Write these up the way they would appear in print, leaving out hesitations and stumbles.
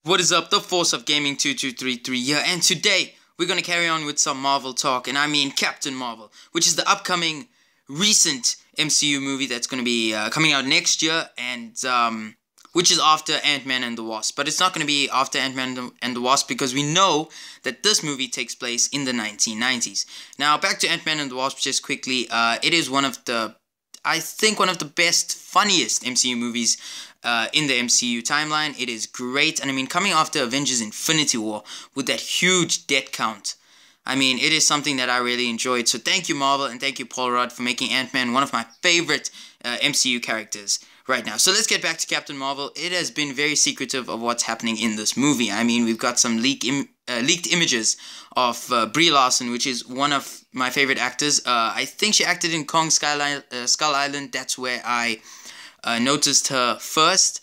What is up? The Force of Gaming 2233 here, and today we're going to carry on with some Marvel talk, and I mean Captain Marvel, which is the upcoming recent MCU movie that's going to be coming out next year, and which is after Ant-Man and the Wasp. But it's not going to be after Ant-Man and the Wasp because we know that this movie takes place in the 1990s. Now, back to Ant-Man and the Wasp just quickly. It is one of the best, funniest MCU movies in the MCU timeline. It is great, and I mean, coming after Avengers Infinity War with that huge death count, I mean, it is something that I really enjoyed. So thank you, Marvel, and thank you, Paul Rudd, for making Ant-Man one of my favorite MCU characters right now. So let's get back to Captain Marvel. It has been very secretive of what's happening in this movie. I mean, we've got some leaked images of Brie Larson, which is one of my favorite actors. I think she acted in Kong Skull Island. That's where I noticed her first,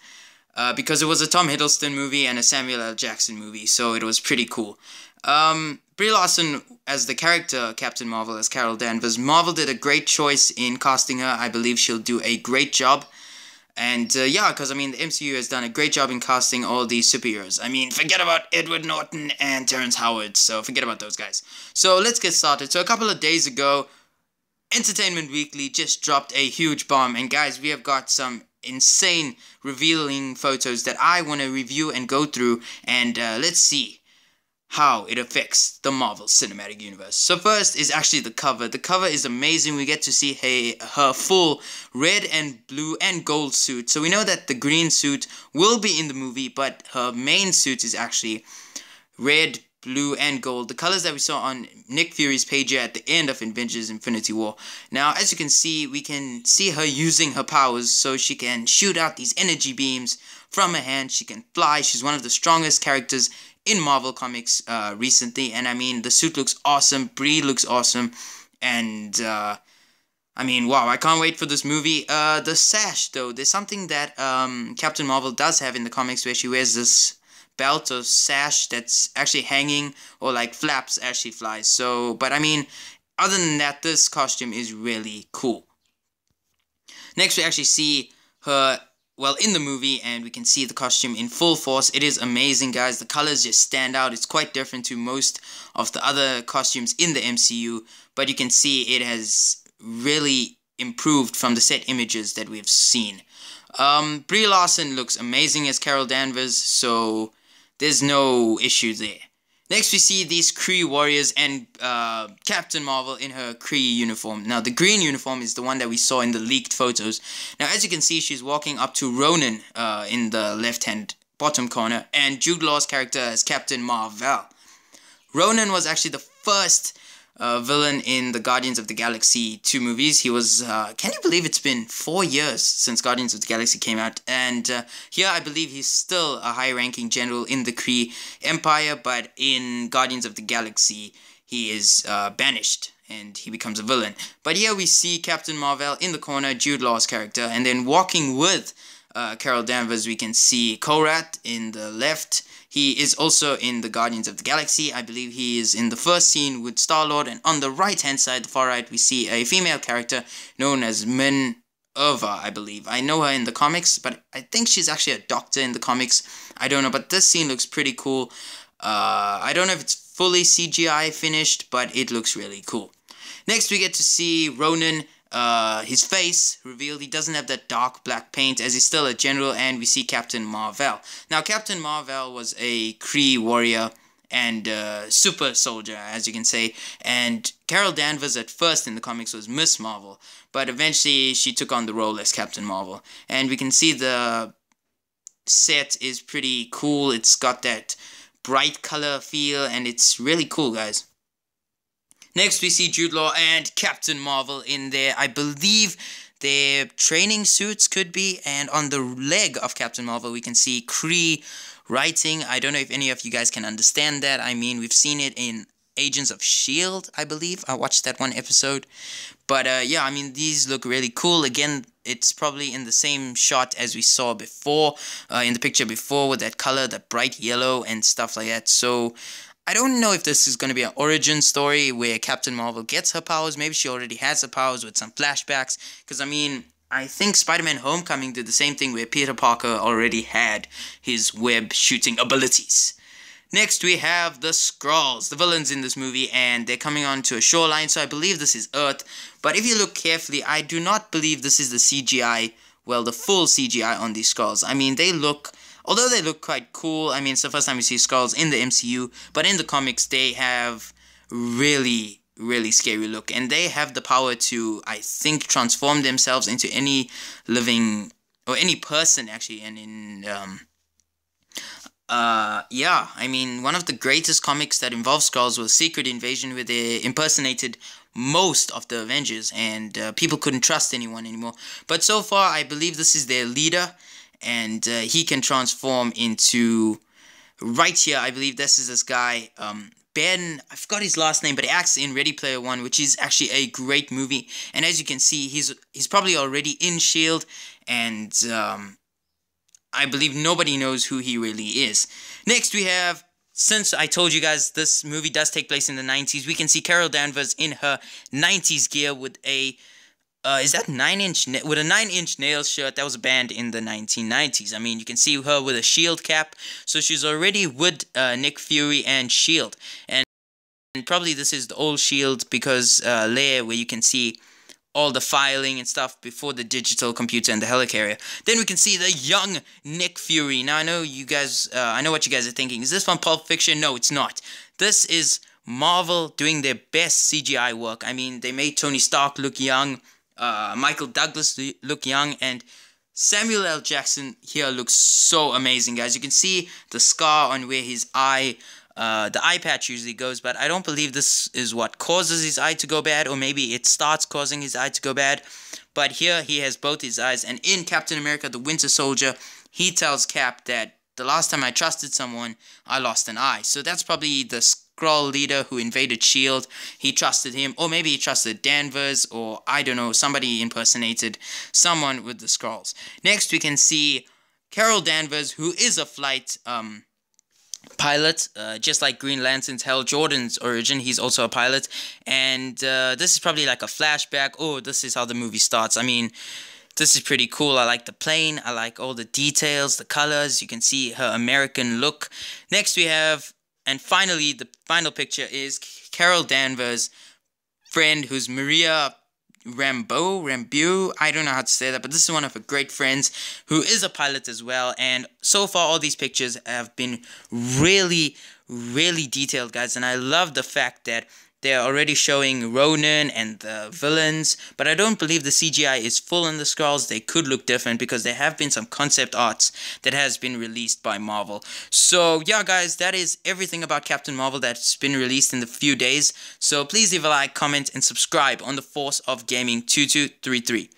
because it was a Tom Hiddleston movie and a Samuel L. Jackson movie, so it was pretty cool. Brie Larson as the character Captain Marvel, as Carol Danvers. Marvel did a great choice in casting her. I believe she'll do a great job. And yeah, because I mean, the MCU has done a great job in casting all these superheroes. I mean, forget about Edward Norton and Terrence Howard, so forget about those guys. So let's get started. So a couple of days ago, Entertainment Weekly just dropped a huge bomb, and guys, we have got some insane revealing photos that I want to review and go through, and let's see how it affects the Marvel Cinematic Universe. So first is actually the cover. The cover is amazing. We get to see her full red and blue and gold suit. So we know that the green suit will be in the movie, but her main suit is actually red, blue, and gold. The colors that we saw on Nick Fury's page here at the end of Avengers Infinity War. Now, as you can see, we can see her using her powers, so she can shoot out these energy beams from her hand. She can fly. She's one of the strongest characters in Marvel Comics recently, and I mean, the suit looks awesome, Brie looks awesome, and I mean, wow, I can't wait for this movie. The sash, though, there's something that Captain Marvel does have in the comics where she wears this belt or sash that's actually hanging, or like flaps as she flies. So, but I mean, other than that, this costume is really cool. Next, we actually see her, well, in the movie, and we can see the costume in full force. It is amazing, guys. The colors just stand out. It's quite different to most of the other costumes in the MCU, but you can see it has really improved from the set images that we've seen. Brie Larson looks amazing as Carol Danvers, so there's no issue there. Next, we see these Kree warriors and Captain Marvel in her Kree uniform. Now, the green uniform is the one that we saw in the leaked photos. Now, as you can see, she's walking up to Ronan in the left-hand bottom corner, and Jude Law's character as Captain Marvel. Ronan was actually the first villain in the Guardians of the Galaxy 2 movies. He was, can you believe it's been 4 years since Guardians of the Galaxy came out? And here I believe he's still a high-ranking general in the Kree Empire, but in Guardians of the Galaxy he is banished and he becomes a villain. But here we see Captain Marvel in the corner, Jude Law's character, and then walking with Carol Danvers, we can see Korath in the left. He is also in the Guardians of the Galaxy. I believe he is in the first scene with Star-Lord. And on the right-hand side, the far right, we see a female character known as Minerva, I believe. I know her in the comics, but I think she's actually a doctor in the comics. I don't know, but this scene looks pretty cool. I don't know if it's fully CGI finished, but it looks really cool. Next, we get to see Ronan. His face revealed. He doesn't have that dark black paint as he's still a general, and we see Captain Marvel. Now, Captain Marvel was a Kree warrior and super soldier, as you can say, and Carol Danvers at first in the comics was Miss Marvel, but eventually she took on the role as Captain Marvel, and we can see the set is pretty cool. It's got that bright color feel, and it's really cool, guys. Next, we see Jude Law and Captain Marvel in there. I believe their training suits could be. And on the leg of Captain Marvel, we can see Kree writing. I don't know if any of you guys can understand that. I mean, we've seen it in Agents of S.H.I.E.L.D., I believe. I watched that one episode. But yeah, I mean, these look really cool. Again, it's probably in the same shot as we saw before, in the picture before, with that color, that bright yellow and stuff like that. So I don't know if this is going to be an origin story where Captain Marvel gets her powers. Maybe she already has her powers with some flashbacks. Because, I mean, I think Spider-Man Homecoming did the same thing where Peter Parker already had his web shooting abilities. Next we have the Skrulls, the villains in this movie, and they're coming onto a shoreline, so I believe this is Earth. But if you look carefully, I do not believe this is the CGI, well, the full CGI on these Skrulls. I mean, although they look quite cool, I mean, it's the first time we see Skrulls in the MCU, but in the comics they have really scary look, and they have the power to, I think, transform themselves into any living, or any person actually, and yeah, I mean, one of the greatest comics that involves Skrulls was Secret Invasion, where they impersonated most of the Avengers, and people couldn't trust anyone anymore. But so far, I believe this is their leader, and he can transform into, right here, I believe this is this guy, Ben, I forgot his last name, but he acts in Ready Player One, which is actually a great movie. And as you can see, he's probably already in S.H.I.E.L.D., and I believe nobody knows who he really is. Next we have, since I told you guys this movie does take place in the 90s, we can see Carol Danvers in her 90s gear with a, is that 9-inch, with a 9-inch nail shirt that was banned in the 1990s. I mean, you can see her with a S.H.I.E.L.D. cap, so she's already with Nick Fury and S.H.I.E.L.D. And probably this is the old S.H.I.E.L.D. because layer where you can see all the filing and stuff before the digital computer and the helicarrier. Then we can see the young Nick Fury. Now I know you guys, I know what you guys are thinking. Is this from Pulp Fiction? No, it's not. This is Marvel doing their best CGI work. I mean, they made Tony Stark look young, Michael Douglas look young, and Samuel L. Jackson here looks so amazing, guys. You can see the scar on where his eye, the eye patch usually goes, but I don't believe this is what causes his eye to go bad, or maybe it starts causing his eye to go bad. But here he has both his eyes, and in Captain America the Winter Soldier, he tells Cap that the last time I trusted someone, I lost an eye. So that's probably the Skrull leader who invaded S.H.I.E.L.D. He trusted him, or maybe he trusted Danvers, or I don't know, somebody impersonated someone with the Skrulls. Next we can see Carol Danvers, who is a flight pilot, just like Green Lantern's Hal Jordan's origin. He's also a pilot, and this is probably like a flashback. Oh, this is how the movie starts. I mean, this is pretty cool. I like the plane, I like all the details, the colors. You can see her American look. Next we have, and finally the final picture is Carol Danvers' friend, who's Maria Rambeau, I don't know how to say that, but this is one of her great friends who is a pilot as well. And so far all these pictures have been really detailed, guys, and I love the fact that they're already showing Ronan and the villains, but I don't believe the CGI is full in the Skrulls. They could look different because there have been some concept arts that has been released by Marvel. So yeah, guys, that is everything about Captain Marvel that's been released in the few days. So please leave a like, comment, and subscribe on the Force of Gaming 2233.